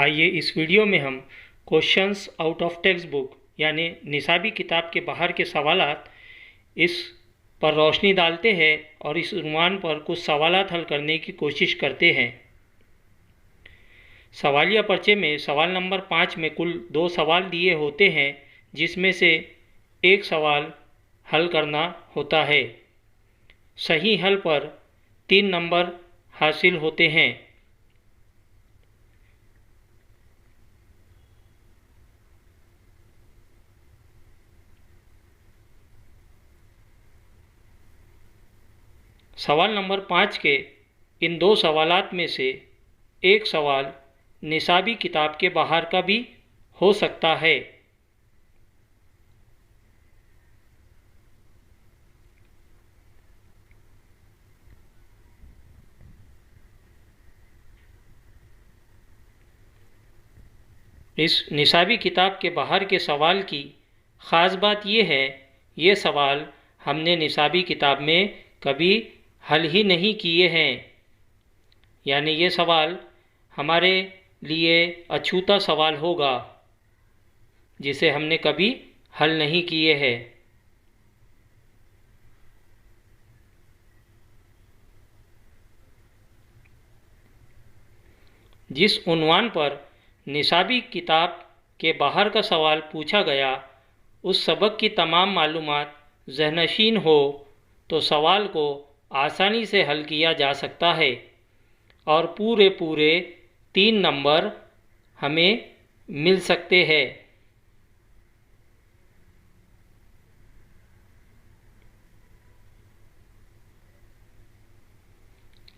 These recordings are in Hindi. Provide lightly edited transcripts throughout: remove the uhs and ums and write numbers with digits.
आइए इस वीडियो में हम questions out of text book यानी निसाबी किताब के बाहर के सवालात इस पर रोशनी डालते हैं और इस उन्वान पर कुछ सवालात हल करने की कोशिश करते हैं। सवालिया पर्चे में सवाल नंबर 5 में कुल 2 सवाल दिए होते हैं, जिसमें से एक सवाल हल करना होता है। सही हल पर 3 नंबर हासिल होते हैं। सवाल नंबर 5 के इन 2 सवालात में से एक सवाल निसाबी किताब के बाहर का भी हो सकता है। इस निसाबी किताब के बाहर के सवाल की ख़ास बात यह है, ये सवाल हमने निसाबी किताब में कभी हल ही नहीं किए हैं, यानी ये सवाल हमारे लिए अछूता सवाल होगा जिसे हमने कभी हल नहीं किए हैं। जिस उन्वान पर निसाबी किताब के बाहर का सवाल पूछा गया उस सबक की तमाम मालूमात ज़हनशीन हो तो सवाल को आसानी से हल किया जा सकता है और पूरे 3 नंबर हमें मिल सकते हैं।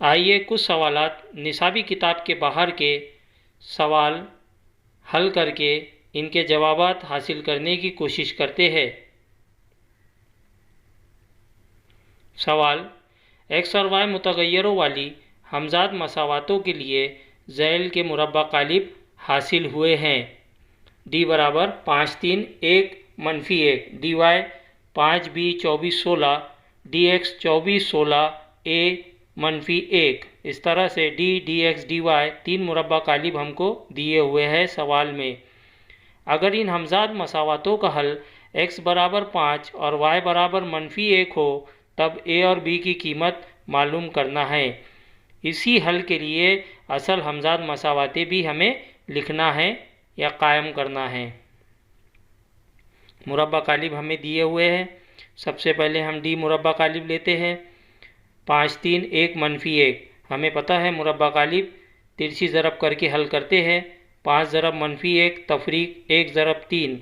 आइए कुछ सवालात निसाबी किताब के बाहर के सवाल हल करके इनके जवाबात हासिल करने की कोशिश करते हैं। सवाल एक्स और वाई मुतगय्यरों वाली हमजाद मसावातों के लिए ज़ैल के मुरब्बा कालिब हासिल हुए हैं। डी बराबर 5 3 1 मनफी 1, D Y 5 B 24 16, D X 24 16 A मनफी 1। इस तरह से डी एक्स डी वाई 3 मुरब्बा कालिब हमको दिए हुए हैं सवाल में। अगर इन हमजाद मसावातों का हल x बराबर 5 और y बराबर मनफी 1 हो तब a और b की कीमत मालूम करना है। इसी हल के लिए असल हमजाद मसावातें भी हमें लिखना है या कायम करना है। मुरब्बा कालिब हमें दिए हुए हैं। सबसे पहले हम डी मुरब्बा कालिब लेते हैं। 5 3 1 मनफी 1 हमें पता है। मुरब्बा कालिब तिरछी ज़रब करके हल करते हैं। 5 ज़रब मनफी 1 तफरीक 1 ज़रब 3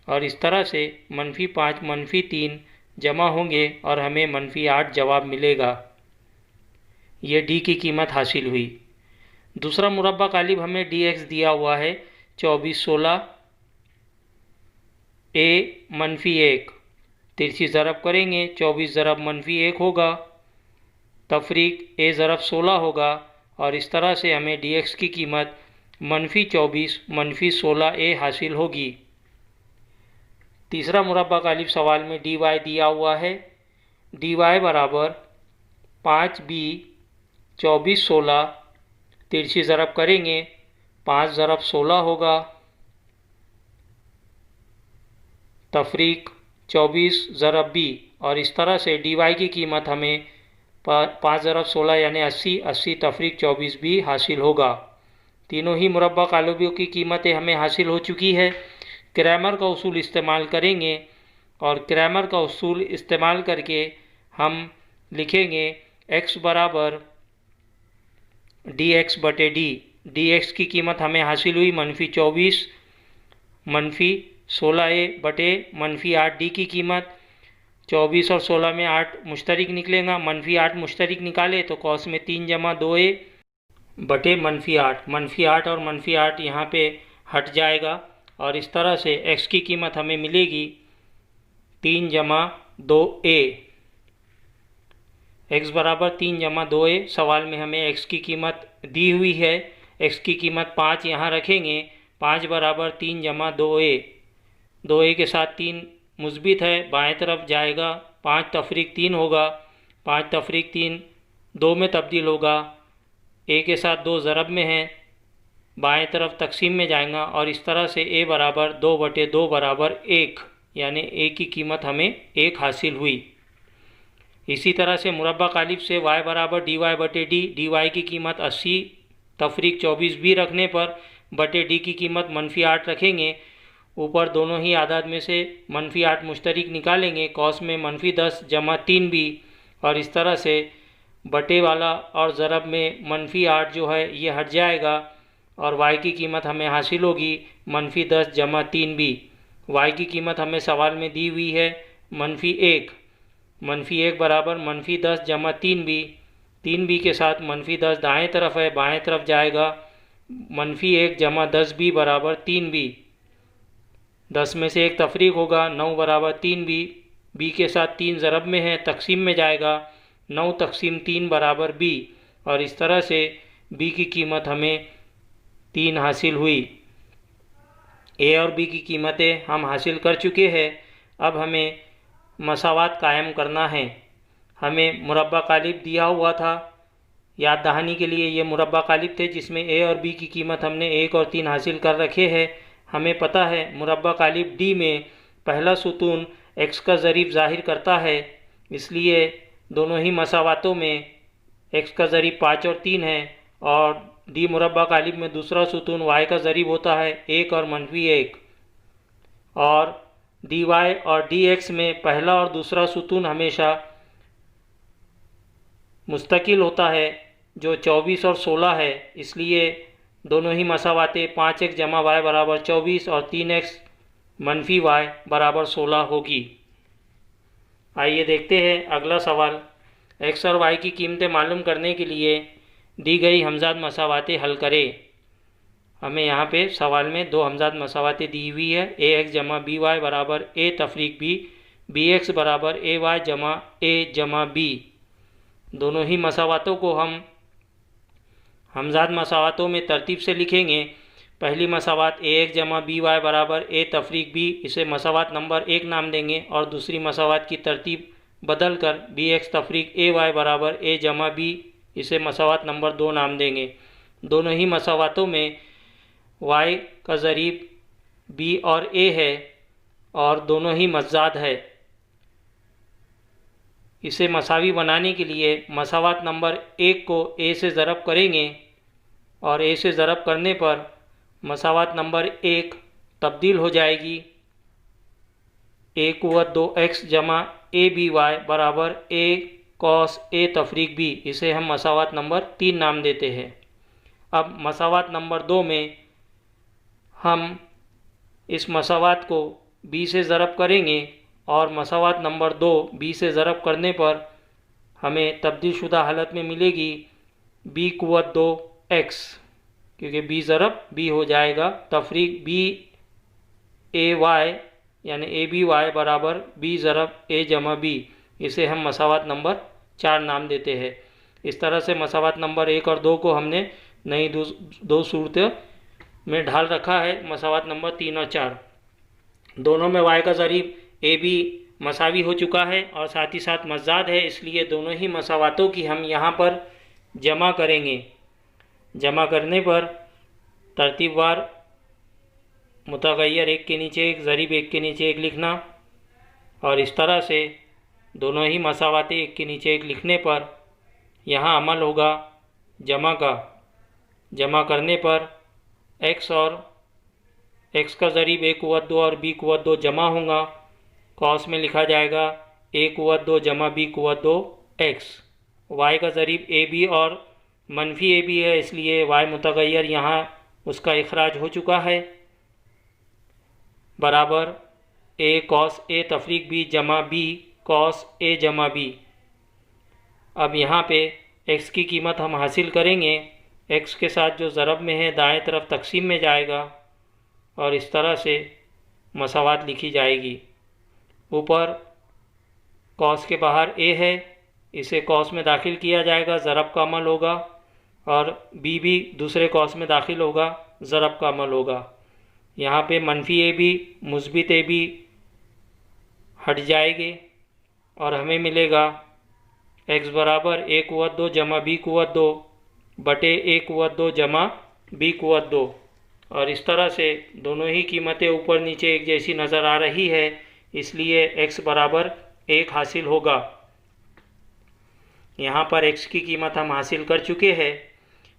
और इस तरह से मनफी 5 मनफी 3 जमा होंगे और हमें मनफी 8 जवाब मिलेगा। ये डी की कीमत हासिल हुई। दूसरा मुरब्बा कालिब हमें डी एक्स दिया हुआ है 24 16 ए मनफी 1। तिरछी ज़रब करेंगे 24 ज़रब मनफी 1 होगा तफरीक ए ज़रब 16 होगा और इस तरह से हमें डी एक्स की कीमत मनफी 24 मनफी 16 ए हासिल होगी। तीसरा मुरब्बा कालिब सवाल में डी वाई दिया हुआ है। डी वाई बराबर 5 बी 24 16, तिरछी ज़रब करेंगे 5 ज़रब 16 होगा तफरीक 24 ज़रब बी और इस तरह से डी वाई की कीमत हमें 5 ज़रब 16 यानी 80 80 तफरीक 24 भी हासिल होगा। तीनों ही मुरब्बा कालिबों की कीमतें हमें हासिल हो चुकी है। क्रैमर का उसूल इस्तेमाल करेंगे और क्रैमर का उसूल इस्तेमाल करके हम लिखेंगे x बराबर डी एक्स बटे डी। डी एक्स की कीमत हमें हासिल हुई मनफी 24 मनफी 16 ए बटे मनफी 8 डी की कीमत। 24 और 16 में 8 मुश्तरिक निकलेगा। मनफी 8 मुश्तरिक निकाले तो कौस में 3 जमा 2 ए बटे मनफी 8। मनफी 8 और मनफी 8 यहाँ पे हट जाएगा और इस तरह से x की कीमत हमें मिलेगी 3 जमा 2 ए। x बराबर 3 जमा 2 ए। सवाल में हमें x की कीमत दी हुई है। x की कीमत 5 यहाँ रखेंगे। 5 बराबर 3 जमा 2 ए। 2 ए के साथ 3 मुस्बित है, बाएं तरफ जाएगा। 5 तफरीक 3 होगा। 5 तफरीक 3 2 में तब्दील होगा। ए के साथ 2 ज़रब में है बाएं तरफ तकसीम में जाएगा और इस तरह से a बराबर 2/2 बराबर 1, यानी a की कीमत हमें 1 हासिल हुई। इसी तरह से मुरब्बा कालिब से y बराबर dy/d, dy की कीमत 80 तफरीक 24b रखने पर बटे d की कीमत -8 रखेंगे। ऊपर दोनों ही आदाद में से -8 मुश्तरिक निकालेंगे, कौस में -10 जमा 3b, और इस तरह से बटे वाला और ज़रब में -8 जो है ये हट जाएगा और y की कीमत हमें हासिल होगी -10 जमा 3b। y की कीमत हमें सवाल में दी हुई है -1, -1 बराबर -10 जमा 3b। 3b के साथ -10 दाएँ तरफ है, बाएँ तरफ जाएगा, -1 जमा 10b बराबर 3b। 10 में से 1 तफरीक होगा, 9 बराबर 3b। b के साथ 3 ज़रब में है, तकसीम में जाएगा, 9 तकसीम 3 बराबर b, और इस तरह से b की कीमत हमें 3 हासिल हुई। a और b की कीमतें हम हासिल कर चुके हैं। अब हमें मसावात कायम करना है। हमें मुरब्बा कालिब दिया हुआ था, याद दहानी के लिए ये मुरब्बा कालिब थे जिसमें a और b की कीमत हमने 1 और 3 हासिल कर रखे हैं। हमें पता है मुरब्बा कालिब d में पहला सुतून x का ज़रीब ज़ाहिर करता है, इसलिए दोनों ही मसावातों में x का ज़रीब 5 और 3 है, और d मुरब्बा कालिब में दूसरा सुतून y का ज़रीब होता है 1 और -1, और dy और dx में पहला और दूसरा सुतून हमेशा मुस्तकिल होता है जो 24 और 16 है, इसलिए दोनों ही मसावातें 5x जमा y बराबर 24 और 3x -y बराबर 16 होगी। आइए देखते हैं अगला सवाल। x और y की कीमतें मालूम करने के लिए दी गई हमजाद मसावातें हल करें। हमें यहाँ पे सवाल में 2 हमजाद मसावातें दी हुई है, ax जमा by बराबर a तफरीक b, bx बराबर ay जमा a जमा b। दोनों ही मसावातों को हम हमजाद मसावातों में तरतीब से लिखेंगे। पहली मसावात ax जमा by बराबर a तफरीक b, इसे मसावात नंबर 1 नाम देंगे, और दूसरी मसावात की तरतीब बदल कर bx तफरीक ay बराबर a जमा b, इसे मसावात नंबर 2 नाम देंगे। दोनों ही मसावातों में y का ज़रीब b और a है और दोनों ही मज़ाद है। इसे मसावी बनाने के लिए मसावात नंबर 1 को a से ज़रब करेंगे, और a से ज़रब करने पर मसावात नंबर 1 तब्दील हो जाएगी a क़ुव्वत 2x जमा a by बराबर a cos a तफरीक b, इसे हम मसावात नंबर 3 नाम देते हैं। अब मसावात नंबर 2 में हम इस मसावात को b से ज़रब करेंगे, और मसावात नंबर 2 b से ज़रब करने पर हमें तब्दील शुदा हालत में मिलेगी b क़ुव्वत 2x, क्योंकि b ज़रब b हो जाएगा, तफरीक b a y यानी a b y बराबर b ज़रब a जमा b, इसे हम मसावात नंबर 4 नाम देते हैं। इस तरह से मसावात नंबर 1 और 2 को हमने नई दो सूरत में ढाल रखा है, मसावात नंबर 3 और 4। दोनों में y का ज़रीब a b मसावी हो चुका है और साथ ही साथ मज़ाद है, इसलिए दोनों ही मसावातों की हम यहाँ पर जमा करेंगे। जमा करने पर तरतीबवार मुतग़य्यर एक के नीचे एक, ज़रीब एक के नीचे एक लिखना, और इस तरह से दोनों ही मसावातें एक के नीचे एक लिखने पर यहाँ अमल होगा जमा का। जमा करने पर x और x का ज़रीब a क़ुव्वत 2 और b क़ुव्वत 2 जमा होगा, कौस में लिखा जाएगा a क़ुव्वत 2 जमा b क़ुव्वत 2x। y का ज़रीब a b और मनफी a b है, इसलिए y मुतग़य्यर यहाँ उसका इखराज हो चुका है, बराबर a cos a तफरीक b जमा b cos a जमा b। अब यहाँ पे x की कीमत हम हासिल करेंगे, x के साथ जो ज़रब में है दाएं तरफ तकसीम में जाएगा, और इस तरह से मसावात लिखी जाएगी। ऊपर कौस के बाहर a है, इसे कौस में दाखिल किया जाएगा, ज़रब का अमल होगा, और b भी दूसरे कौस में दाखिल होगा, ज़रब का अमल होगा। यहाँ पे मनफी a b मुस्बित a b हट जाएंगे और हमें मिलेगा x बराबर a क़ुव्वत 2 जमा b क़ुव्वत 2 बटे a क़ुव्वत 2 जमा बी कुवत 2। और इस तरह से दोनों ही कीमतें ऊपर नीचे एक जैसी नज़र आ रही है, इसलिए x बराबर 1 हासिल होगा। यहाँ पर x की कीमत हम हासिल कर चुके हैं।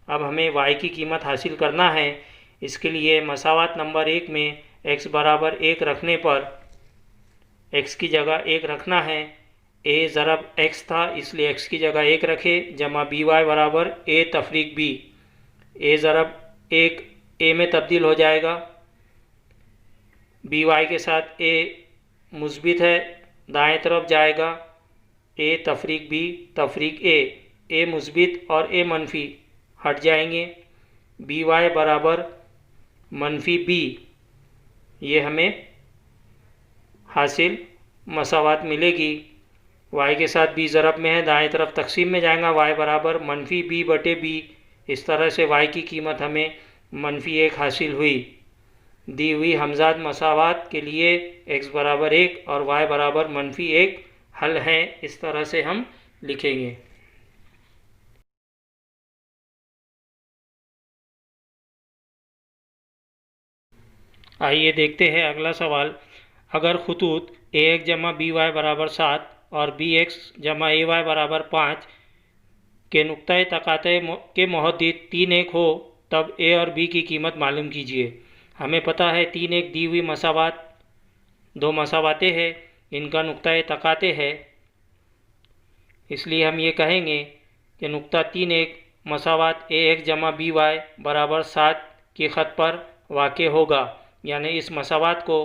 अब हमें y की कीमत हासिल करना है। इसके लिए मसावात नंबर 1 में x बराबर 1 रखने पर x की जगह 1 रखना है। a ज़रब x था, इसलिए x की जगह 1 रखे, जमा बी वाई बराबर a तफरीक b। a ज़रब 1 a में तब्दील हो जाएगा। बी वाई के साथ a मुस्बित है, दाएं तरफ जाएगा। a तफरीक b तफरीक a मुस्बित और a मनफी हट जाएंगे। बी वाई बराबर मनफी b, ये हमें हासिल मसावात मिलेगी। y के साथ b ज़रब में है, दाएं तरफ तकसीम में जाएगा। y बराबर मनफी b बटे b। इस तरह से y की कीमत हमें मनफी 1 हासिल हुई। दी हुई हमजाद मसावात के लिए x बराबर 1 और y बराबर मनफी 1 हल है। इस तरह से हम लिखेंगे। आइए देखते हैं अगला सवाल। अगर खतूत a1 जमा बी वाई बराबर 7 और bx जमा a y बराबर 5 के नुक्ता तकाते के मुहद्दिद 3-1 हो, तब a और b की कीमत मालूम कीजिए। हमें पता है 3-1 दी हुई मसावात दो मसावातें हैं, इनका नुक्ता तकाते है, इसलिए हम ये कहेंगे कि नुक्ता 3-1 मसावात a1 जमा बी वाई बराबर 7 की ख़त पर वाक़ होगा। यानी इस मसावात को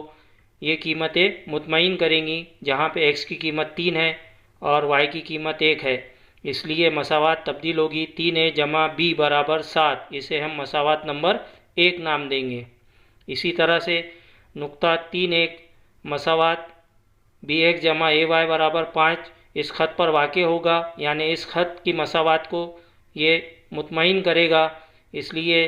ये कीमतें मुतमईन करेंगी, जहाँ पे x की कीमत 3 है और y की कीमत 1 है, इसलिए मसावात तब्दील होगी 3a जमा b बराबर 7। इसे हम मसावात नंबर 1 नाम देंगे। इसी तरह से नुक्ता 3-1 मसावात b1 जमा a y बराबर 5 इस ख़त पर वाक़ होगा, यानी इस ख़त की मसावात को ये मुतमईन करेगा, इसलिए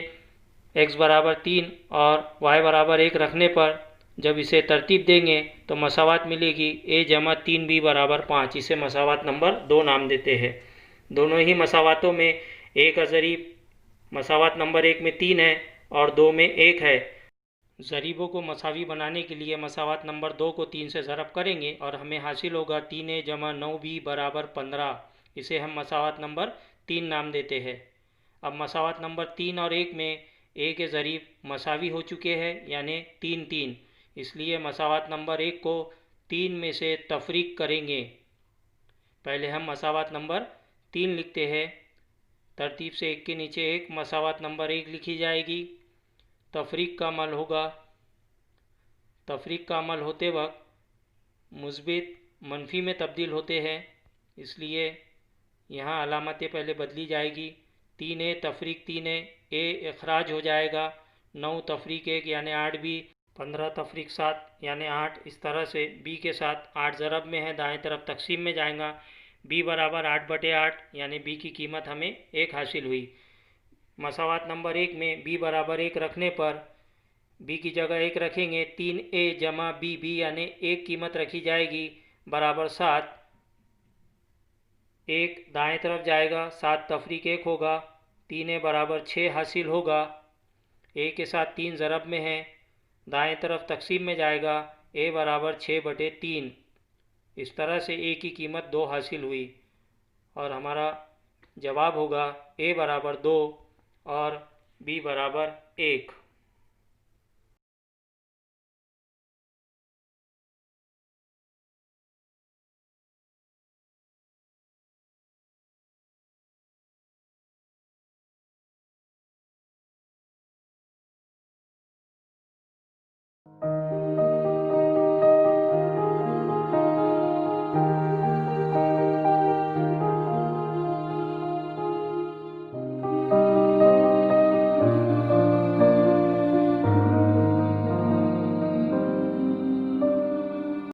x बराबर 3 और y बराबर 1 रखने पर जब इसे तरतीब देंगे तो मसावात मिलेगी a जमा 3b बराबर 5। इसे मसावात नंबर 2 नाम देते हैं। दोनों ही मसावातों में a का ज़रीब मसावात नंबर 1 में 3 है और 2 में 1 है। ज़रीबों को मसावी बनाने के लिए मसावात नंबर 2 को 3 से ज़रब करेंगे और हमें हासिल होगा 3a जमा 9b बराबर 15। इसे हम मसावात नंबर 3 नाम देते हैं। अब मसावात नंबर 3 और 1 में a के ज़रीब मसावी हो चुके हैं, यानी 3-3, इसलिए मसावात नंबर 1 को 3 में से तफरीक करेंगे। पहले हम मसावात नंबर 3 लिखते हैं। तरतीब से 1 के नीचे 1 मसावात नंबर 1 लिखी जाएगी। तफरीक का अमल होगा। तफरीक का अमल होते वक्त मुस्बित मनफी में तब्दील होते हैं, इसलिए यहाँ अलामतें पहले बदली जाएगी। 3a तफरीक 3a इखराज हो जाएगा। 9 तफरीक 1 यानी 8b, 15 तफरीक 7 यानी 8। इस तरह से b के साथ 8 ज़रब में है, दाएं तरफ तकसीम में जाएगा। b बराबर 8 बटे 8, यानी b की कीमत हमें 1 हासिल हुई। मसावात नंबर 1 में b बराबर 1 रखने पर b की जगह 1 रखेंगे। 3a जमा b यानी 1 कीमत रखी जाएगी बराबर 7। 1 दाएं तरफ जाएगा, 7 तफरीक 1 होगा, 3a बराबर 6 हासिल होगा। a के साथ 3 ज़रब में है, दाएं तरफ तकसीम में जाएगा। a बराबर 6 बटे 3। इस तरह से a की कीमत 2 हासिल हुई और हमारा जवाब होगा a बराबर 2 और b बराबर 1।